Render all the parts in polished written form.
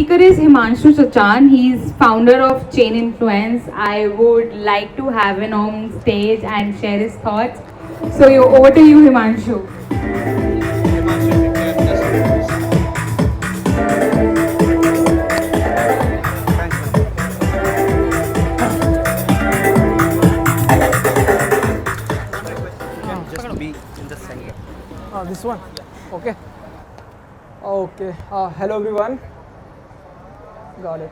speaker is Himanshu Sachan. He's founder of Chainfluence. I would like to have him on stage and share his thoughts. So over to you, Himanshu. This one. Okay. Okay. Hello everyone. Got it.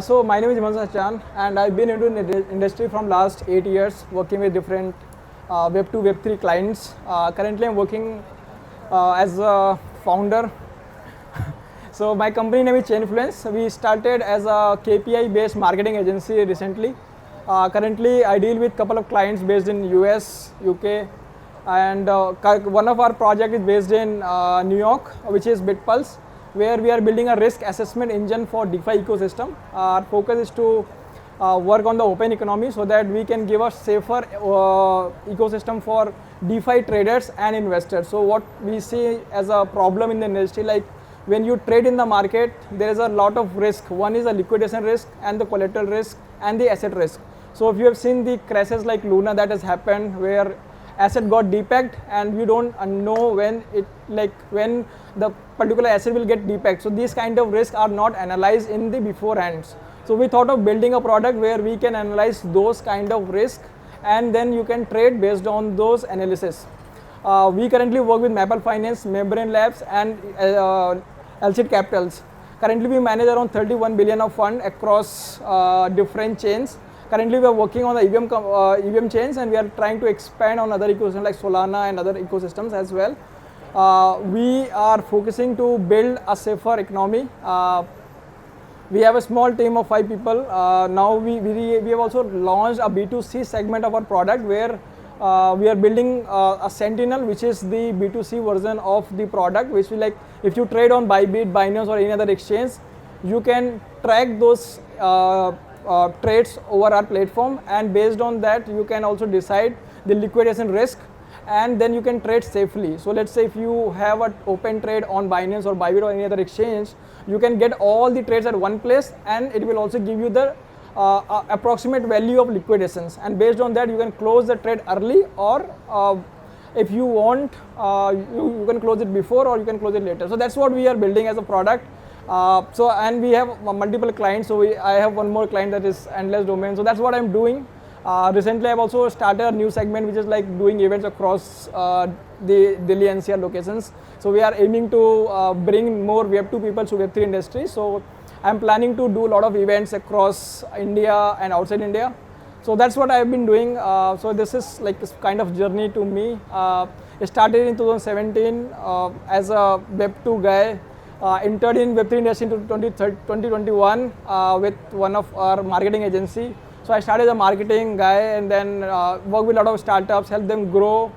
So my name is Himanshu Sachan, and I've been into the industry from last 8 years, working with different Web2, Web3 clients. Currently, I'm working as a founder. So my company name is Chainfluence. We started as a KPI-based marketing agency recently. Currently, I deal with a couple of clients based in US, UK, and one of our project is based in New York, which is Bitpulse, where we are building a risk assessment engine for DeFi ecosystem. Our focus is to work on the open economy so that we can give a safer ecosystem for DeFi traders and investors. So what we see as a problem in the industry, like when you trade in the market, there is a lot of risk. One is a liquidation risk and the collateral risk and the asset risk. So if you have seen the crashes like Luna that has happened, where asset got depegged and we don't know when the particular asset will get depegged. So these kind of risks are not analyzed in the beforehands. So we thought of building a product where we can analyze those kind of risk, and then you can trade based on those analysis. We currently work with Maple Finance, Membrane Labs, and LCD Capitals. Currently we manage around 31 billion of fund across different chains. Currently we are working on the EVM chains, and we are trying to expand on other ecosystems like Solana and other ecosystems as well. We are focusing to build a safer economy. We have a small team of 5 people. Now we have also launched a B2C segment of our product, where we are building a Sentinel, which is the B2C version of the product, which will, like, if you trade on Bybit, Binance or any other exchange, you can track those trades over our platform, and based on that you can also decide the liquidation risk, and then you can trade safely. So let's say if you have an open trade on Binance or Bybit or any other exchange, you can get all the trades at one place, and it will also give you the approximate value of liquidations, and based on that you can close the trade early, or if you want you can close it before, or you can close it later. So that's what we are building as a product. And we have multiple clients. So I have one more client, that is Endless Domain. So that's what I'm doing. Recently I've also started a new segment, which is like doing events across the Delhi NCR locations. So we are aiming to bring more Web2 people to Web3 industry. So I'm planning to do a lot of events across India and outside India. So that's what I've been doing. So this is like this kind of journey to me. It started in 2017 as a Web2 guy. Entered in Web3 industry in 2021 with one of our marketing agency. So I started as a marketing guy, and then work with a lot of startups, help them grow.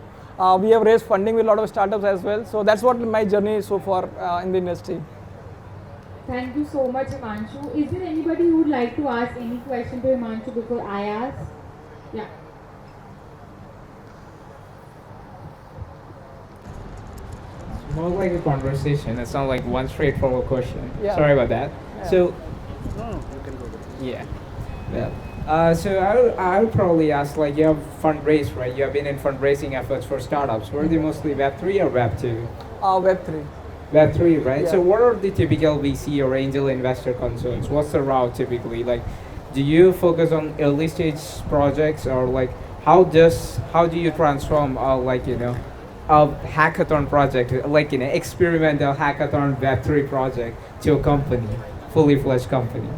We have raised funding with a lot of startups as well. So that's what my journey is so far in the industry. Thank you so much, Himanshu. Is there anybody who would like to ask any question to Himanshu before I ask? Yeah. More like a conversation. It's not like one straightforward question. Yeah. Sorry about that. Yeah. So, No, you can go there. yeah. Yeah. So I would probably ask, like, you have fundraised, right? You have been in fundraising efforts for startups. Were they mostly Web3 or Web2? Web3. Web3, right? Yeah. So what are the typical VC or angel investor concerns? What's the route typically? Like, do you focus on early stage projects, or like how do you transform a hackathon project, like an experimental hackathon Web3 project, to a company, fully fledged company?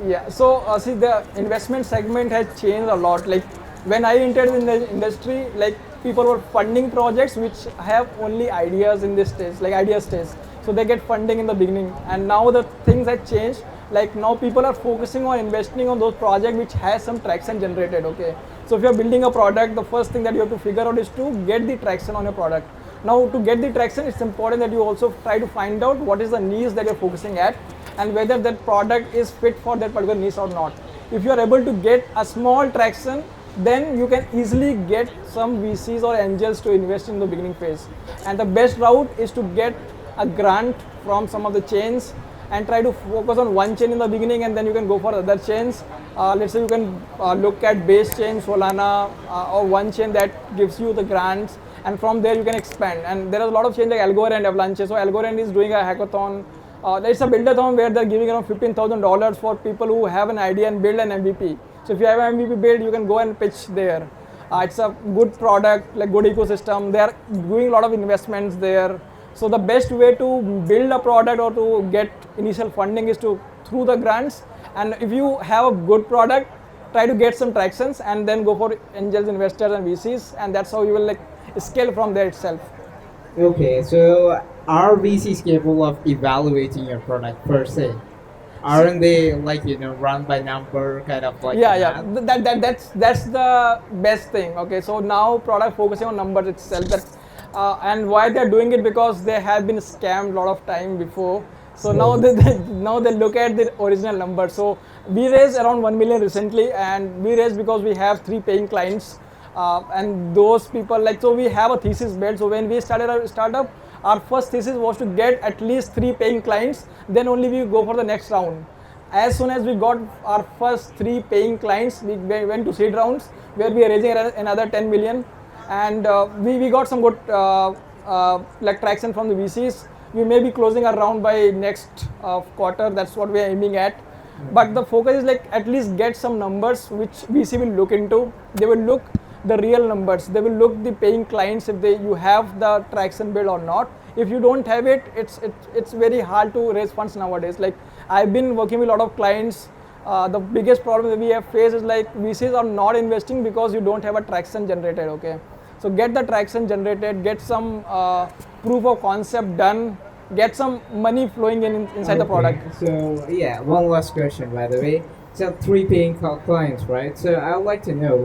Yeah, so see, the investment segment has changed a lot. Like when I entered in the industry, like people were funding projects which have only ideas in this stage, like idea stage. So they get funding in the beginning, and now the things have changed. Like now people are focusing on investing on those projects which has some traction generated. Okay, so if you're building a product, the first thing that you have to figure out is to get the traction on your product. Now to get the traction, it's important that you also try to find out what is the niche that you're focusing at, and whether that product is fit for that particular niche or not. If you are able to get a small traction, then you can easily get some VCs or angels to invest in the beginning phase. And the best route is to get a grant from some of the chains and try to focus on one chain in the beginning, and then you can go for other chains. Let's say you can look at base chain, Solana, or one chain that gives you the grants, and from there you can expand. And there are a lot of chains like Algorand and Avalanche. So Algorand is doing a hackathon. There's a buildathon where they're giving around $15,000 for people who have an idea and build an MVP. So if you have an MVP build, you can go and pitch there. It's a good product, like good ecosystem. They are doing a lot of investments there. So the best way to build a product or to get initial funding is through the grants. And if you have a good product, try to get some tractions and then go for angels, investors, and VCs, and that's how you will scale from there itself. Okay, so are VCs capable of evaluating your product per se? Aren't they run by number kind of like That's the best thing. Okay, so now product focusing on numbers itself. And why they're doing it, because they have been scammed a lot of time before. So now they look at the original number. So we raised around 1 million recently, and we raised because we have 3 paying clients, and those people so we have a thesis built. So when we started our startup, our first thesis was to get at least 3 paying clients, then only we go for the next round. As soon as we got our first 3 paying clients, we went to seed rounds where we are raising another 10 million, and we got some good traction from the VCs. We may be closing our round by next quarter. That's what we are aiming at. But the focus is at least get some numbers which VC will look into. They will look the real numbers. They will look the paying clients if you have the traction build or not. If you don't have it, it's very hard to raise funds nowadays. I've been working with a lot of clients. The biggest problem that we have faced is VCs are not investing because you don't have a traction generated. Okay, so get the traction generated, get some proof of concept done, get some money flowing inside the product. So yeah, one last question by the way. So 3 paying clients, right? So I would like to know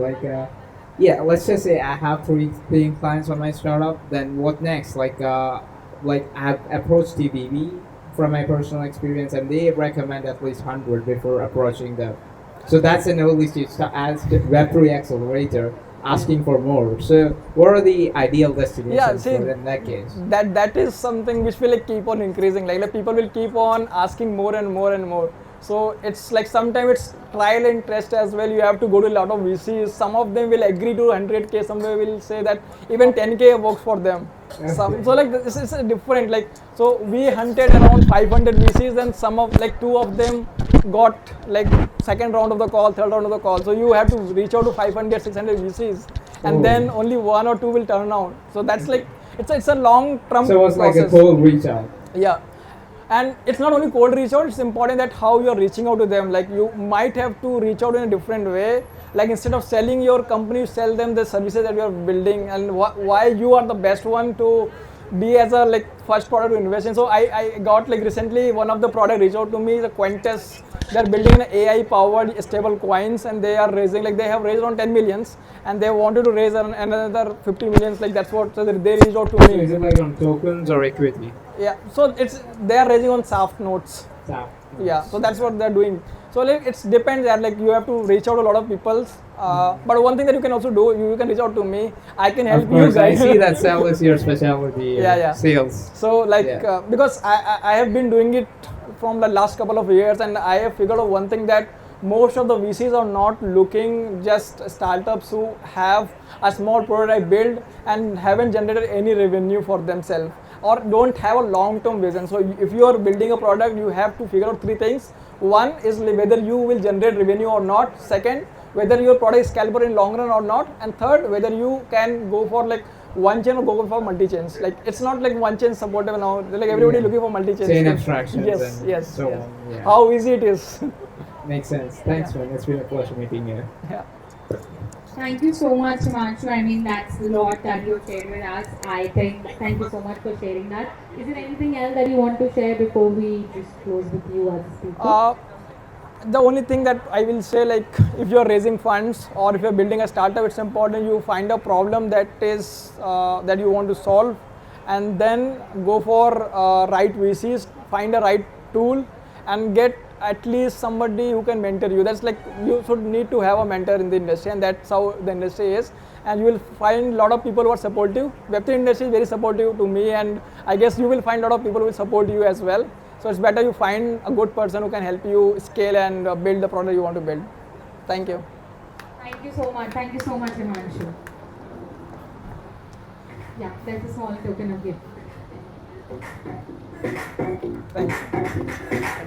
let's just say I have 3 paying clients on my startup. Then what next? I've approached TBB from my personal experience, and they recommend at least 100 before approaching them. So that's an early stage as the Web3 accelerator asking for more. So what are the ideal destinations for in that case? That is something which will keep on increasing. People will keep on asking more and more and more. So it's sometimes it's trial and test as well. You have to go to a lot of VCs. Some of them will agree to 100K. Some will say that even 10K works for them. This is different. So we hunted around 500 VCs, and some of 2 of them got second round of the call, third round of the call. So you have to reach out to 500, 600 VCs, and then only 1 or 2 will turn out. So that's it's a long term. So it's process. a cold reach out. Yeah. And it's not only cold reach out, it's important that how you're reaching out to them. You might have to reach out in a different way. Instead of selling your company, you sell them the services that you're building, and why you are the best one to be as a first product to invest in. So I got recently one of the product reached out to me, the Quintus. They're building an AI powered stable coins, and they are raising they have raised around 10 millions, and they wanted to raise another 50 millions. That's what, so they reached out to me. So is it on tokens or equity? Yeah, so they are raising on SAFT notes. SAFT. Yeah, so that's what they're doing. So it depends that you have to reach out to a lot of people. But one thing that you can also do, you can reach out to me. I can help you guys. I see that sales is your specialty. Sales. So because I have been doing it from the last couple of years, and I have figured out one thing, that most of the VCs are not looking just startups who have a small prototype build and haven't generated any revenue for themselves, or don't have a long-term vision. So if you are building a product, you have to figure out 3 things. One is whether you will generate revenue or not. Second, whether your product is scalable in long run or not. And third, whether you can go for one chain or go for multi-chains. It's not one chain supportable now. Everybody looking for multi-chains. Chain abstractions. Yes. Yeah. How easy it is. Makes sense. Thanks, man. It's been a pleasure meeting you. Yeah. Thank you so much, Himanshu. I mean, that's a lot that you shared with us. Thank you so much for sharing that. Is there anything else that you want to share before we just close with you as a speaker? The only thing that I will say, if you're raising funds or if you're building a startup, it's important you find a problem that is that you want to solve, and then go for right VCs, find a right tool, and get at least somebody who can mentor you. That's you should need to have a mentor in the industry, and that's how the industry is. And you will find a lot of people who are supportive. Web3 industry is very supportive to me, and I guess you will find a lot of people who will support you as well. So it's better you find a good person who can help you scale and build the product you want to build. Thank you. Thank you so much. Thank you so much, Himanshu. Yeah, that's a small token of gift. Thanks.